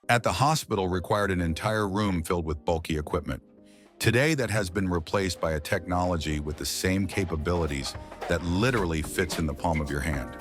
at the hospital required an entire room filled with bulky equipment. Today, that has been replaced by a technology with the same capabilities that literally fits in the palm of your hand.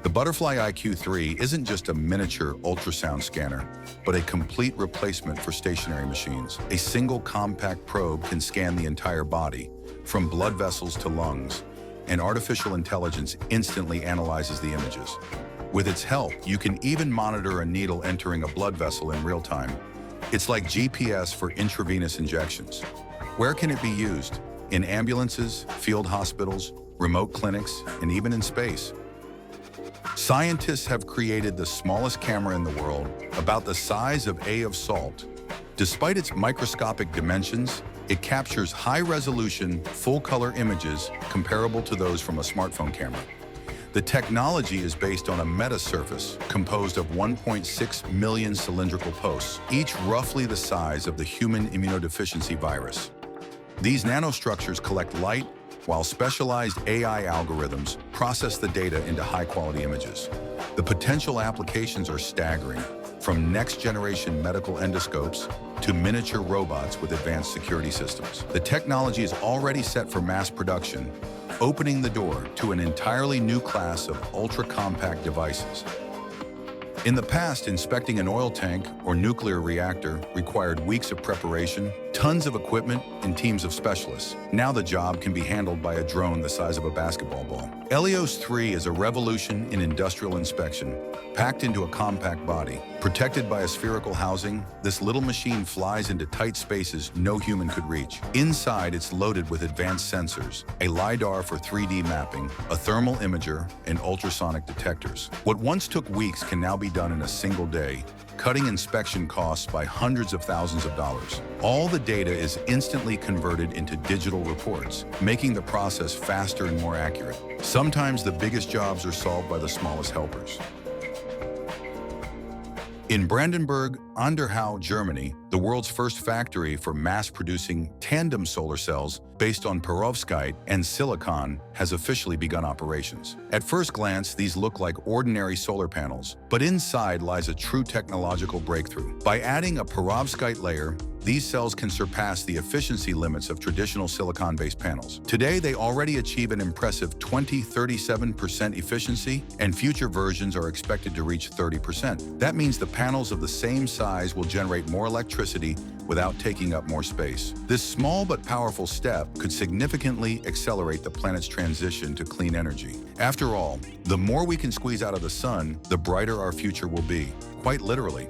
The Butterfly iQ3 isn't just a miniature ultrasound scanner, but a complete replacement for stationary machines. A single compact probe can scan the entire body, from blood vessels to lungs, and artificial intelligence instantly analyzes the images. With its help, you can even monitor a needle entering a blood vessel in real time. It's like GPS for intravenous injections. Where can it be used? In ambulances, field hospitals, remote clinics, and even in space. Scientists have created the smallest camera in the world, about the size of of salt. Despite its microscopic dimensions, it captures high-resolution, full-color images comparable to those from a smartphone camera. The technology is based on a metasurface composed of 1.6 million cylindrical posts, each roughly the size of the human immunodeficiency virus. These nanostructures collect light, while specialized AI algorithms process the data into high-quality images. The potential applications are staggering, from next-generation medical endoscopes to miniature robots with advanced security systems. The technology is already set for mass production, opening the door to an entirely new class of ultra-compact devices. In the past, inspecting an oil tank or nuclear reactor required weeks of preparation, tons of equipment, and teams of specialists. Now the job can be handled by a drone the size of a basketball ball. Helios 3 is a revolution in industrial inspection, packed into a compact body. Protected by a spherical housing, this little machine flies into tight spaces no human could reach. Inside, it's loaded with advanced sensors, a LiDAR for 3D mapping, a thermal imager, and ultrasonic detectors. What once took weeks can now be done in a single day, cutting inspection costs by hundreds of thousands of dollars. All the data is instantly converted into digital reports, making the process faster and more accurate. Sometimes the biggest jobs are solved by the smallest helpers. In Brandenburg an der Havel, Germany, the world's first factory for mass-producing tandem solar cells based on perovskite and silicon has officially begun operations. At first glance, these look like ordinary solar panels, but inside lies a true technological breakthrough. By adding a perovskite layer, these cells can surpass the efficiency limits of traditional silicon-based panels. Today, they already achieve an impressive 37% efficiency, and future versions are expected to reach 30%. That means the panels of the same size will generate more electricity without taking up more space. This small but powerful step could significantly accelerate the planet's transition to clean energy. After all, the more we can squeeze out of the sun, the brighter our future will be, quite literally.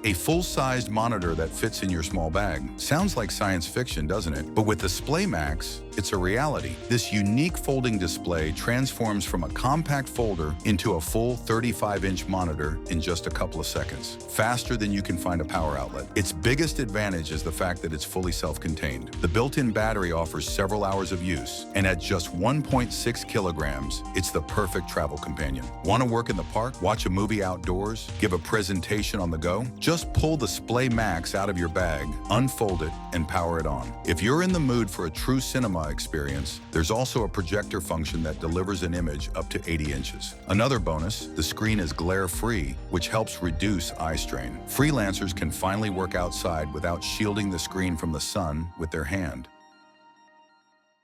A full-sized monitor that fits in your small bag. Sounds like science fiction, doesn't it? But with Display Max, it's a reality. This unique folding display transforms from a compact folder into a full 35-inch monitor in just a couple of seconds, faster than you can find a power outlet. Its biggest advantage is the fact that it's fully self-contained. The built-in battery offers several hours of use, and at just 1.6 kilograms, it's the perfect travel companion. Want to work in the park, watch a movie outdoors, give a presentation on the go? Just pull the Display Max out of your bag, unfold it, and power it on. If you're in the mood for a true cinema experience, there's also a projector function that delivers an image up to 80 inches. Another bonus, the screen is glare-free, which helps reduce eye strain. Freelancers can finally work outside without shielding the screen from the sun with their hand.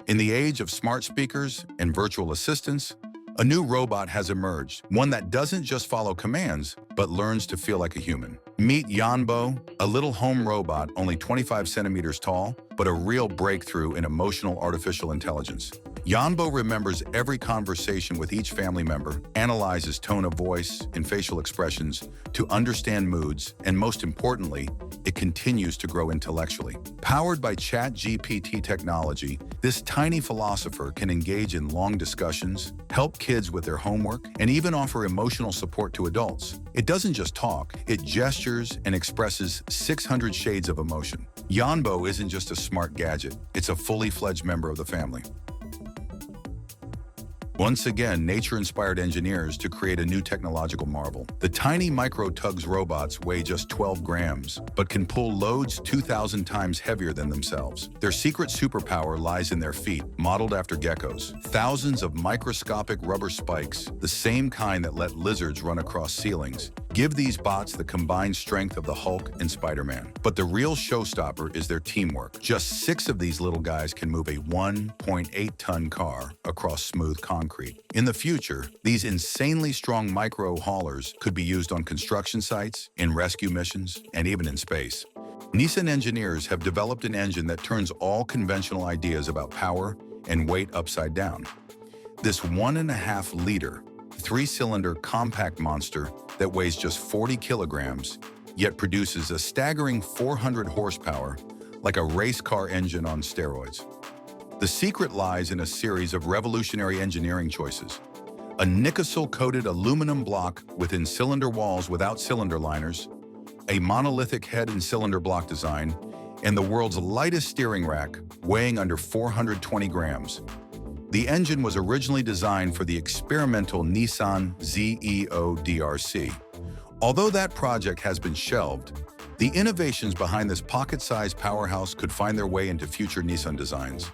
In the age of smart speakers and virtual assistants, a new robot has emerged, one that doesn't just follow commands, but learns to feel like a human. Meet Yanbo, a little home robot only 25 centimeters tall, but a real breakthrough in emotional artificial intelligence. Yanbo remembers every conversation with each family member, analyzes tone of voice and facial expressions to understand moods, and most importantly, it continues to grow intellectually. Powered by ChatGPT technology, this tiny philosopher can engage in long discussions, help kids with their homework, and even offer emotional support to adults. It doesn't just talk, it gestures and expresses 600 shades of emotion. Yanbo isn't just a smart gadget, it's a fully fledged member of the family. Once again, nature inspired engineers to create a new technological marvel. The tiny micro-tugs robots weigh just 12 grams, but can pull loads 2,000 times heavier than themselves. Their secret superpower lies in their feet, modeled after geckos. Thousands of microscopic rubber spikes, the same kind that let lizards run across ceilings, Give these bots the combined strength of the Hulk and Spider-Man. But the real showstopper is their teamwork. Just 6 of these little guys can move a 1.8-ton car across smooth concrete. In the future, these insanely strong micro-haulers could be used on construction sites, in rescue missions, and even in space. Nissan engineers have developed an engine that turns all conventional ideas about power and weight upside down. This 1.5-liter, 3-cylinder compact monster that weighs just 40 kilograms, yet produces a staggering 400 horsepower, like a race car engine on steroids. The secret lies in a series of revolutionary engineering choices. A nickel-coated aluminum block within cylinder walls without cylinder liners, a monolithic head and cylinder block design, and the world's lightest steering rack, weighing under 420 grams. The engine was originally designed for the experimental Nissan ZEO DRC. Although that project has been shelved, the innovations behind this pocket-sized powerhouse could find their way into future Nissan designs.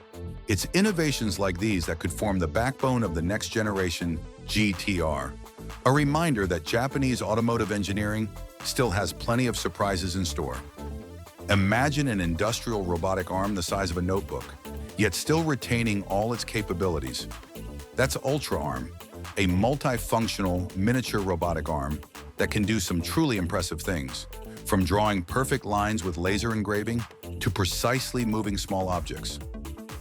It's innovations like these that could form the backbone of the next-generation GTR, a reminder that Japanese automotive engineering still has plenty of surprises in store. Imagine an industrial robotic arm the size of a notebook, yet still retaining all its capabilities. That's Ultra Arm, a multifunctional miniature robotic arm that can do some truly impressive things, from drawing perfect lines with laser engraving to precisely moving small objects.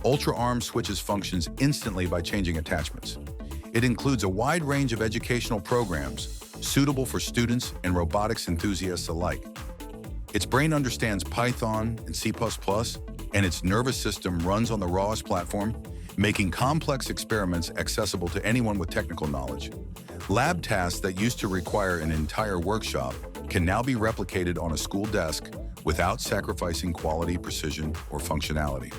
Ultra Arm switches functions instantly by changing attachments. It includes a wide range of educational programs suitable for students and robotics enthusiasts alike. Its brain understands Python and C++, and its nervous system runs on the rawest platform, making complex experiments accessible to anyone with technical knowledge. Lab tasks that used to require an entire workshop can now be replicated on a school desk without sacrificing quality, precision, or functionality.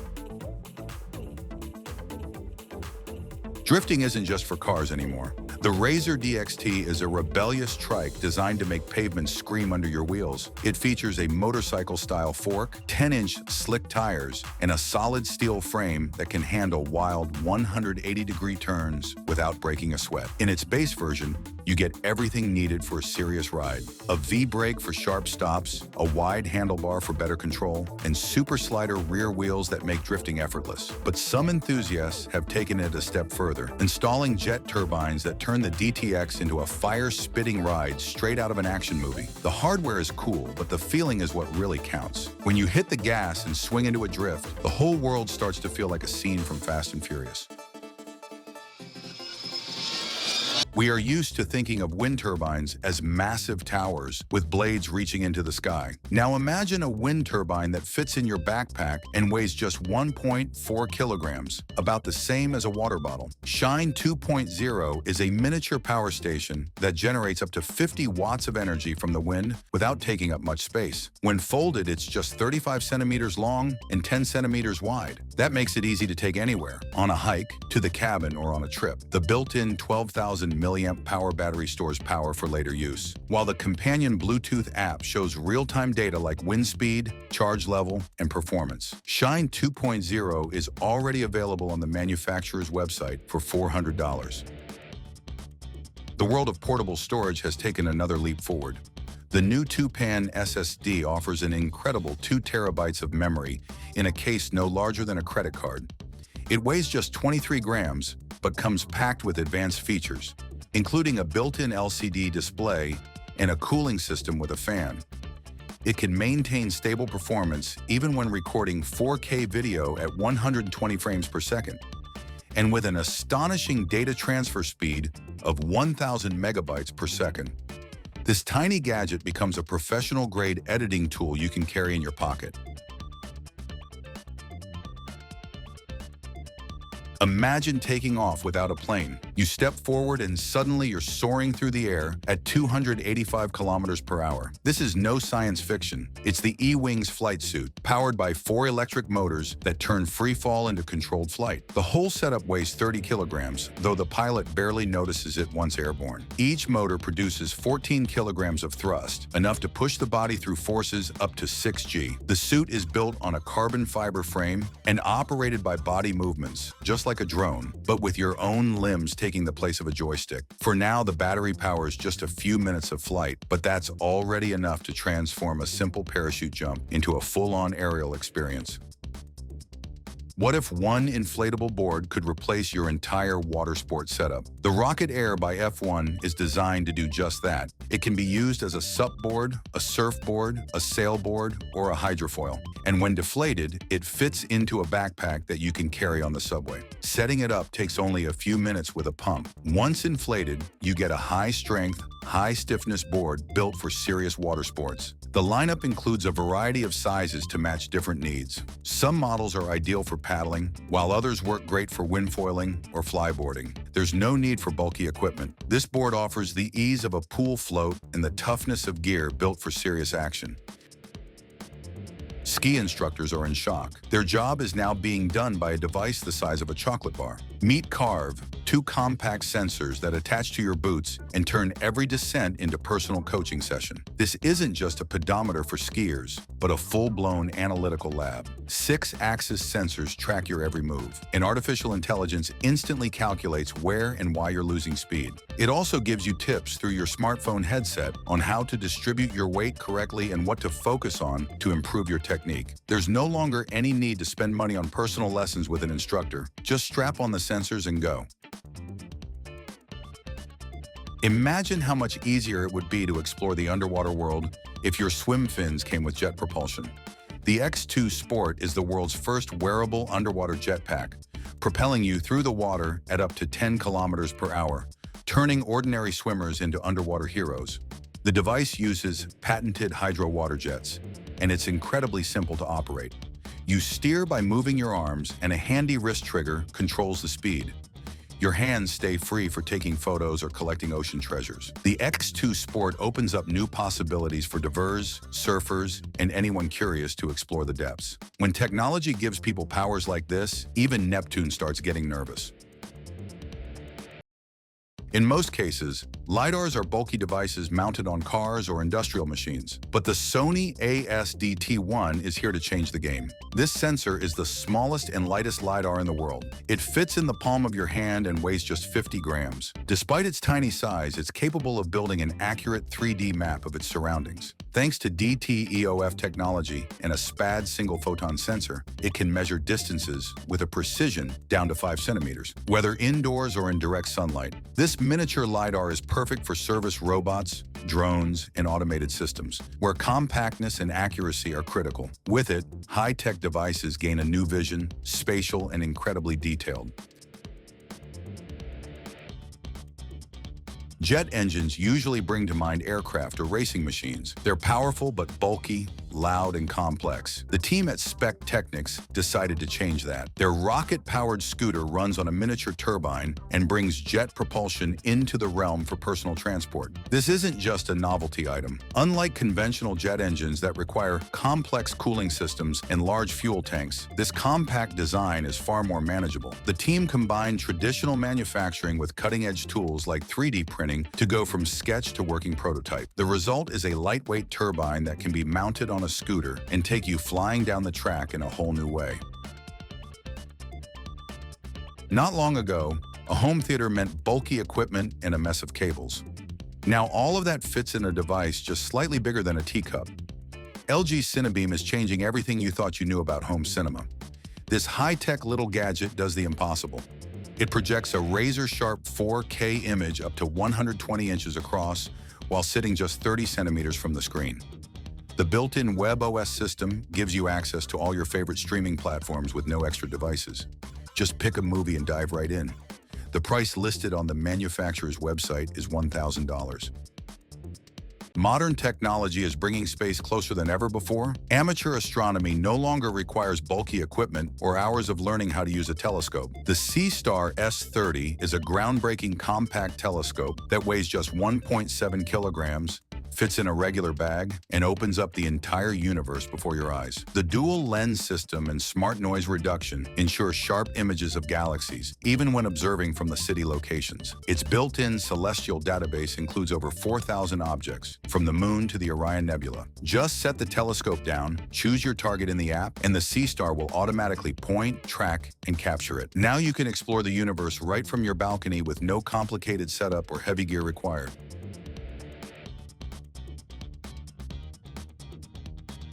Drifting isn't just for cars anymore. The Razor DXT is a rebellious trike designed to make pavements scream under your wheels. It features a motorcycle-style fork, 10-inch slick tires, and a solid steel frame that can handle wild 180-degree turns without breaking a sweat. In its base version, you get everything needed for a serious ride. A V-brake for sharp stops, a wide handlebar for better control, and super slider rear wheels that make drifting effortless. But some enthusiasts have taken it a step further, installing jet turbines that turn the DTX into a fire-spitting ride straight out of an action movie. The hardware is cool, but the feeling is what really counts. When you hit the gas and swing into a drift, the whole world starts to feel like a scene from Fast and Furious. We are used to thinking of wind turbines as massive towers with blades reaching into the sky. Now imagine a wind turbine that fits in your backpack and weighs just 1.4 kilograms, about the same as a water bottle. Shine 2.0 is a miniature power station that generates up to 50 watts of energy from the wind without taking up much space. When folded, it's just 35 centimeters long and 10 centimeters wide. That makes it easy to take anywhere, on a hike, to the cabin, or on a trip. The built-in 12,000 milliamp power battery stores power for later use, while the companion Bluetooth app shows real-time data like wind speed, charge level, and performance. Shine 2.0 is already available on the manufacturer's website for $400. The world of portable storage has taken another leap forward. The new 2-pan SSD offers an incredible 2 terabytes of memory in a case no larger than a credit card. It weighs just 23 grams, but comes packed with advanced features, including a built-in LCD display and a cooling system with a fan. It can maintain stable performance even when recording 4K video at 120 frames per second. And with an astonishing data transfer speed of 1,000 megabytes per second. This tiny gadget becomes a professional-grade editing tool you can carry in your pocket. Imagine taking off without a plane. You step forward and suddenly you're soaring through the air at 285 kilometers per hour. This is no science fiction. It's the E-Wings flight suit, powered by 4 electric motors that turn free fall into controlled flight. The whole setup weighs 30 kilograms, though the pilot barely notices it once airborne. Each motor produces 14 kilograms of thrust, enough to push the body through forces up to 6G. The suit is built on a carbon fiber frame and operated by body movements, just like a drone, but with your own limbs taking the place of a joystick. For now, the battery powers just a few minutes of flight, but that's already enough to transform a simple parachute jump into a full-on aerial experience. What if one inflatable board could replace your entire water sport setup? The Rocket Air by F1 is designed to do just that. It can be used as a SUP board, a surfboard, a sailboard, or a hydrofoil. And when deflated, it fits into a backpack that you can carry on the subway. Setting it up takes only a few minutes with a pump. Once inflated, you get a high-strength, high-stiffness board built for serious water sports. The lineup includes a variety of sizes to match different needs. Some models are ideal for paddling, while others work great for windfoiling or flyboarding. There's no need for bulky equipment. This board offers the ease of a pool float and the toughness of gear built for serious action. Ski instructors are in shock. Their job is now being done by a device the size of a chocolate bar. Meet Carve, two compact sensors that attach to your boots and turn every descent into personal coaching session. This isn't just a pedometer for skiers, but a full-blown analytical lab. 6-axis sensors track your every move, and artificial intelligence instantly calculates where and why you're losing speed. It also gives you tips through your smartphone headset on how to distribute your weight correctly and what to focus on to improve your technique. There's no longer any need to spend money on personal lessons with an instructor. Just strap on the sensors and go. Imagine how much easier it would be to explore the underwater world if your swim fins came with jet propulsion. The X2 Sport is the world's first wearable underwater jetpack, propelling you through the water at up to 10 kilometers per hour, turning ordinary swimmers into underwater heroes. The device uses patented hydro water jets, and it's incredibly simple to operate. You steer by moving your arms, and a handy wrist trigger controls the speed. Your hands stay free for taking photos or collecting ocean treasures. The X2 Sport opens up new possibilities for divers, surfers, and anyone curious to explore the depths. When technology gives people powers like this, even Neptune starts getting nervous. In most cases, LiDARs are bulky devices mounted on cars or industrial machines, but the Sony a-SD-T1 is here to change the game. This sensor is the smallest and lightest LiDAR in the world. It fits in the palm of your hand and weighs just 50 grams. Despite its tiny size, it's capable of building an accurate 3D map of its surroundings. Thanks to DT-EOF technology and a SPAD single-photon sensor, it can measure distances with a precision down to 5 centimeters, whether indoors or in direct sunlight. This miniature LiDAR is perfect for service robots, drones, and automated systems, where compactness and accuracy are critical. With it, high-tech devices gain a new vision, spatial and incredibly detailed. Jet engines usually bring to mind aircraft or racing machines. They're powerful but bulky, loud, and complex. The team at Spec Technics decided to change that. Their rocket-powered scooter runs on a miniature turbine and brings jet propulsion into the realm for personal transport. This isn't just a novelty item. Unlike conventional jet engines that require complex cooling systems and large fuel tanks, this compact design is far more manageable. The team combined traditional manufacturing with cutting-edge tools like 3D printing to go from sketch to working prototype. The result is a lightweight turbine that can be mounted on a scooter and take you flying down the track in a whole new way. Not long ago, a home theater meant bulky equipment and a mess of cables. Now all of that fits in a device just slightly bigger than a teacup. LG Cinebeam is changing everything you thought you knew about home cinema. This high-tech little gadget does the impossible. It projects a razor-sharp 4K image up to 120 inches across while sitting just 30 centimeters from the screen. The built-in WebOS system gives you access to all your favorite streaming platforms with no extra devices. Just pick a movie and dive right in. The price listed on the manufacturer's website is $1,000. Modern technology is bringing space closer than ever before. Amateur astronomy no longer requires bulky equipment or hours of learning how to use a telescope. The Seastar S30 is a groundbreaking compact telescope that weighs just 1.7 kilograms, fits in a regular bag, and opens up the entire universe before your eyes. The dual lens system and smart noise reduction ensure sharp images of galaxies, even when observing from the city locations. Its built-in celestial database includes over 4,000 objects, from the Moon to the Orion Nebula. Just set the telescope down, choose your target in the app, and the Sea-Star will automatically point, track, and capture it. Now you can explore the universe right from your balcony with no complicated setup or heavy gear required.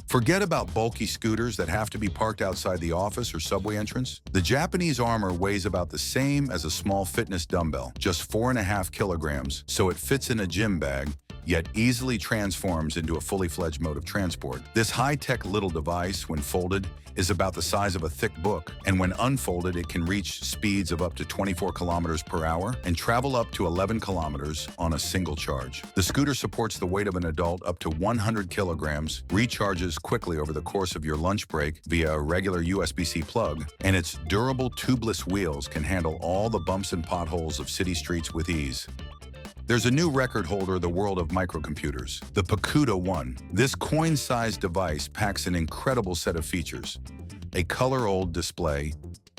Forget about bulky scooters that have to be parked outside the office or subway entrance. The Japanese armor weighs about the same as a small fitness dumbbell, just 4.5 kilograms, so it fits in a gym bag, yet easily transforms into a fully fledged mode of transport. This high-tech little device, when folded, is about the size of a thick book, and when unfolded, it can reach speeds of up to 24 kilometers per hour and travel up to 11 kilometers on a single charge. The scooter supports the weight of an adult up to 100 kilograms, recharges quickly over the course of your lunch break via a regular USB-C plug, and its durable tubeless wheels can handle all the bumps and potholes of city streets with ease. There's a new record holder in the world of microcomputers, the Pacuda One. This coin-sized device packs an incredible set of features: a color-old display,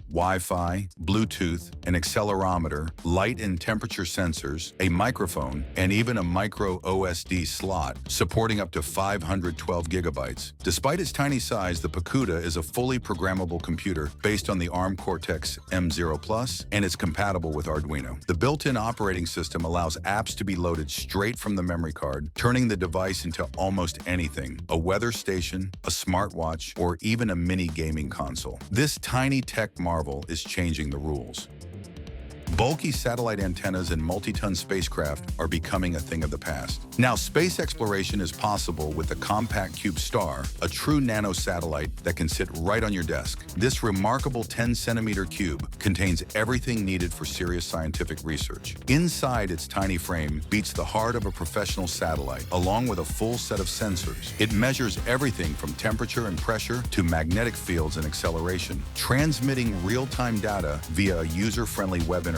Wi-Fi, Bluetooth, an accelerometer, light and temperature sensors, a microphone, and even a micro OSD slot, supporting up to 512 gigabytes. Despite its tiny size, the Pacuda is a fully programmable computer based on the ARM Cortex M0 Plus, and it's compatible with Arduino. The built-in operating system allows apps to be loaded straight from the memory card, turning the device into almost anything: a weather station, a smartwatch, or even a mini gaming console. This tiny tech marvel is changing the rules. Bulky satellite antennas and multi-ton spacecraft are becoming a thing of the past. Now, space exploration is possible with the compact CubeStar, a true nano-satellite that can sit right on your desk. This remarkable 10-centimeter cube contains everything needed for serious scientific research. Inside its tiny frame beats the heart of a professional satellite, along with a full set of sensors. It measures everything from temperature and pressure to magnetic fields and acceleration, transmitting real-time data via a user-friendly web interface.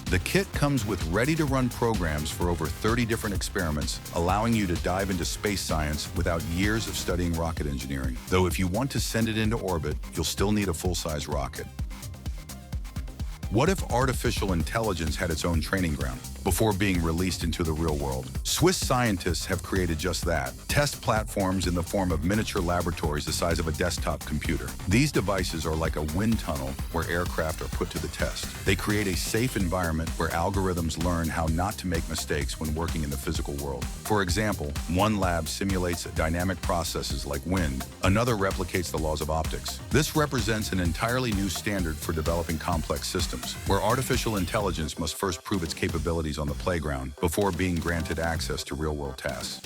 The kit comes with ready-to-run programs for over 30 different experiments, allowing you to dive into space science without years of studying rocket engineering. Though if you want to send it into orbit, you'll still need a full-size rocket. What if artificial intelligence had its own training ground before being released into the real world? Swiss scientists have created just that: test platforms in the form of miniature laboratories the size of a desktop computer. These devices are like a wind tunnel where aircraft are put to the test. They create a safe environment where algorithms learn how not to make mistakes when working in the physical world. For example, one lab simulates dynamic processes like wind, another replicates the laws of optics. This represents an entirely new standard for developing complex systems, where artificial intelligence must first prove its capabilities on the playground before being granted access to real-world tasks.